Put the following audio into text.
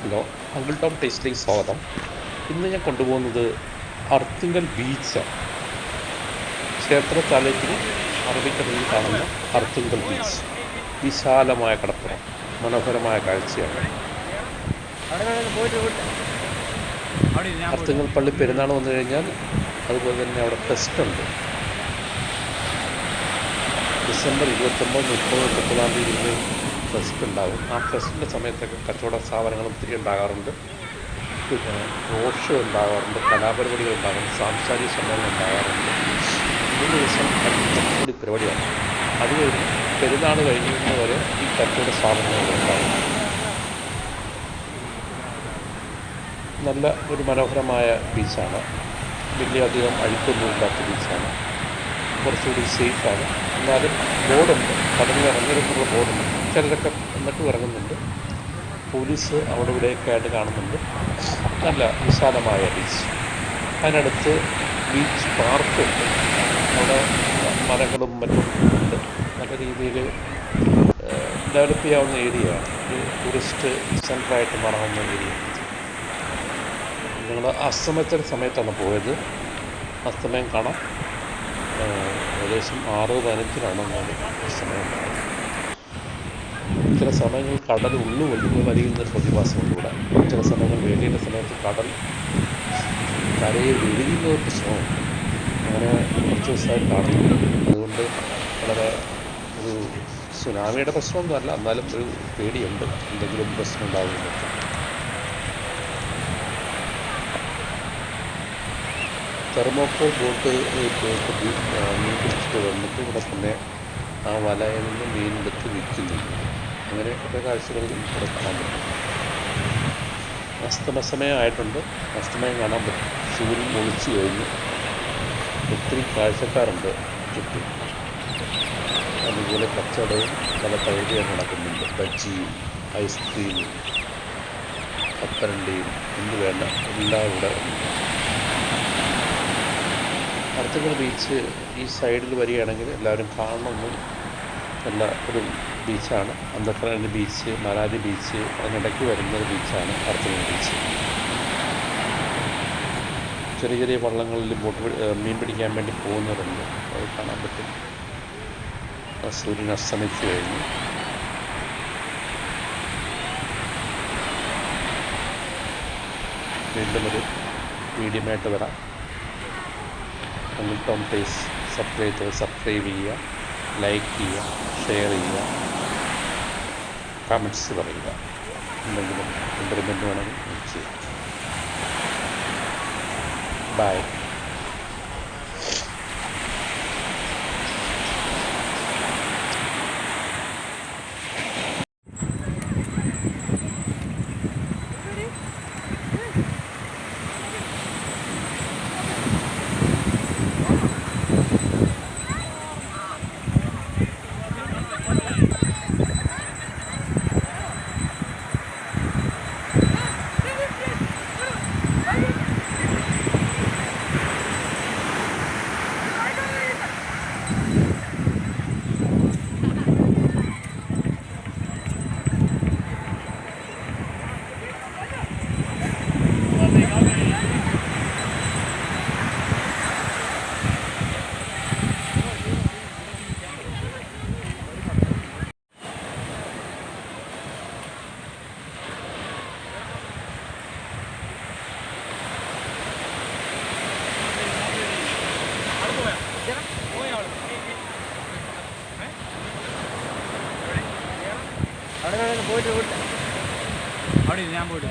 Hello, uncle Tom ടേസ്റ്റിലേക്ക് സ്വാഗതം. ഇന്ന് ഞാൻ കൊണ്ടുപോകുന്നത് അർത്തിങ്കൽ ബീച്ചാണ്. ക്ഷേത്ര താലൂക്കിന് അറബിക്കടലിൽ കാണുന്ന അർത്തിങ്കൽ ബീച്ച്. വിശാലമായ കടപ്പുറം, മനോഹരമായ കാഴ്ചയാണ്. അർത്തിങ്കൽ പള്ളി പെരുന്നാൾ വന്നു കഴിഞ്ഞാൽ അതുപോലെ തന്നെ അവിടെ ഫെസ്റ്റ് ഉണ്ട്. ഡിസംബർ 29, 30, 31 തീയതി ഫെസ്റ്റ് ഉണ്ടാകും. ആ ഫെസ്റ്റിൻ്റെ സമയത്തൊക്കെ കച്ചവട സ്ഥാപനങ്ങൾ ഒത്തിരി ഉണ്ടാകാറുണ്ട്. പിന്നെ റോഡ് ഷോ ഉണ്ടാകാറുണ്ട്, കലാപരിപാടികൾ ഉണ്ടാകാറുണ്ട്, സാംസ്കാരിക സമ്മേളനം ഉണ്ടാകാറുണ്ട്. 3 ദിവസം അടിപൊളി പരിപാടിയാണ്. അത് കഴിഞ്ഞ് പെരുന്നാൾ കഴിയുന്നത് വരെ ഈ കച്ചവട സ്ഥാപനങ്ങൾ ഉണ്ടാകും. നല്ല ഒരു മനോഹരമായ ബീച്ചാണ്. വലിയധികം അഴുക്കൊന്നുമില്ലാത്ത ബീച്ചാണ്. കുറച്ചുകൂടി സേഫാണ്. എന്നാലും ബോർഡുണ്ട്, കടലിൽ ഇറങ്ങരുന്നുള്ള ബോർഡുണ്ട്. ചിലരൊക്കെ എന്നിട്ടും ഇറങ്ങുന്നുണ്ട്. പോലീസ് അവിടെ ഇവിടെയൊക്കെ ആയിട്ട് കാണുന്നുണ്ട്. നല്ല വിശാലമായ ബീച്ച്. അതിനടുത്ത് ബീച്ച് പാർക്കുണ്ട്. അവിടെ മരങ്ങളും മറ്റും ഉണ്ട്. നല്ല രീതിയിൽ ഡെവലപ്പ് ചെയ്യാവുന്ന ഏരിയയാണ്. ഒരു ടൂറിസ്റ്റ് സെൻ്ററായിട്ട് മാറാവുന്ന ഏരിയ. ഞങ്ങൾ അസ്തമയത്തിൻ്റെ സമയത്താണ് പോയത്. അസ്തമയം കാണാം. ഏകദേശം 6:15 സമയം. ചില സമയങ്ങളിൽ കടൽ ഉള്ളു വലിയുന്നൊരു പ്രതിഭാസമുണ്ട് ഇവിടെ. ചില സമയങ്ങൾ വേലിയുടെ സമയത്ത് കടൽ കരയെ വെളിയുന്ന ഒരു പ്രശ്നമുണ്ട്. അങ്ങനെ കുറച്ച് ദിവസമായിട്ട് കാണുന്നുണ്ട്. അതുകൊണ്ട് വളരെ ഒരു സുനാമിയുടെ പ്രശ്നമൊന്നുമല്ല, എന്നാലും ഒരു പേടിയുണ്ട്, എന്തെങ്കിലും പ്രശ്നം ഉണ്ടാകുമെന്നൊക്കെ. തെർമോക്കോൾ ബോട്ട് പോയിട്ട് മീൻ പിടിച്ചിട്ട് വന്നിട്ട് ഇവിടെ തന്നെ ആ വലയിൽ നിന്ന് മീനെടുത്ത് വിൽക്കുന്നുണ്ട്. അങ്ങനെ കുറേ കാഴ്ചകൾ ഇവിടെ കാണാൻ പറ്റും. അസ്തമയമായിട്ടുണ്ട്. അസ്തമയം കാണാൻ പറ്റും. സൂര്യൻ ഒളിച്ചു കഴിഞ്ഞു. ഒത്തിരി കാഴ്ചക്കാരുണ്ട് ചുറ്റും. അതുപോലെ കച്ചവടവും പല പരിപാടികൾ നടക്കുന്നുണ്ട്. ബജ്ജിയും ഐസ്ക്രീമും കപ്പലണ്ടിയും എന്ത് വേണ്ട എല്ലാം ഇവിടെ ഉണ്ട്. അർത്തിങ്കൽ ബീച്ച് ഈ സൈഡിൽ വരികയാണെങ്കിൽ എല്ലാവരും കാണണമെന്നും നല്ല ഒരു ബീച്ചാണ്. അന്തർഫലി ബീച്ച്, മലാലി ബീച്ച്, അതിനിടയ്ക്ക് വരുന്നൊരു ബീച്ചാണ് അർത്തിങ്കൽ ബീച്ച്. ചെറിയ ചെറിയ വള്ളങ്ങളിൽ മീൻ പിടിക്കാൻ വേണ്ടി പോകുന്നവരുണ്ട്. അത് കാണാൻ പറ്റും. സൂര്യൻ അസ്തമിച്ചു കഴിഞ്ഞു. വീണ്ടും ഒരു വീഡിയോമായിട്ട് വരാം. അങ്കിൾ ടോം ടേസ്റ്റ് സബ്സ്ക്രൈബ് ചെയ്യുക, ലൈക്ക് ചെയ്യുക, ഷെയർ ചെയ്യുക, കമൻറ്റ്സ് പറയുക. എന്തെങ്കിലും ഇമ്പ്രൂവ്മെൻറ്റ് വേണമെങ്കിൽ ചെയ്യാം. ബൈ. അവിടെ പോയിട്ട് അവിടെ ഞാൻ പോയിട്ട്